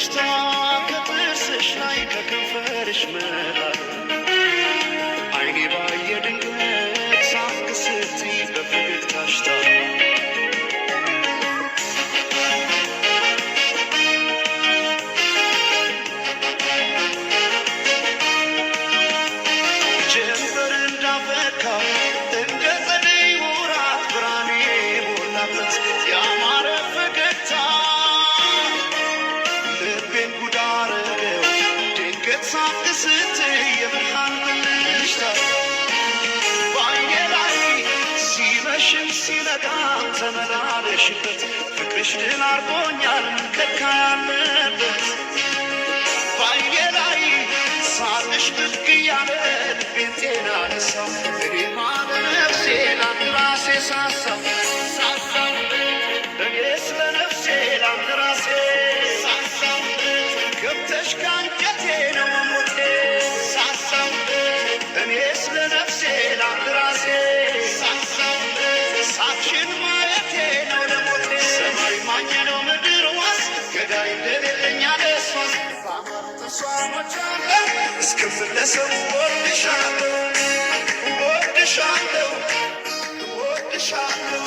ፈገግታ ከጥርስሽ ላይ ከከንፈርሽ መሃል አይኔ ባየ ድንገት ሳቅ ስትይ በፈገግታሽ ጀንበር እንዳፈካ እንደ ጸደይ ወራት ብርሃኔ ሞላበት ያማረ ፈገግታ ልቤን ጉድ አረገው ድንገት ሳቅ ስትይ የብርሃን ብልጭታ በዓይኔ ላይ ሲመሽም ሲነጋም ተመላለሽበት ፍቅርሽ ድል አርጎኛል ከካ ያለበት በዓይኔ ላይ ሳቅሽ ብቅ እያለ ልቤን ጤና ነሳው እኔማ ለነፍሴ ላንድ ራሴ ሳሳው እኔስ ለነፍሴ ላንድ ራሴ ሳሳው ገብተሽ ካንጀቴ ነው መሞቴ ሳሳው እኔስ ለነፍሴ ላንድ ራሴ ሳሳው ሳቅሽን ማየቴ ነው ለሞቴ ሰማይ ማኝ ነው ምድር ዋስ ገዳይ እንደሌለኝ አለሷስ ተሷሞቻለሁ እስክመለሰው ወድሻለሁ ወድሻለሁ ወድሻለሁ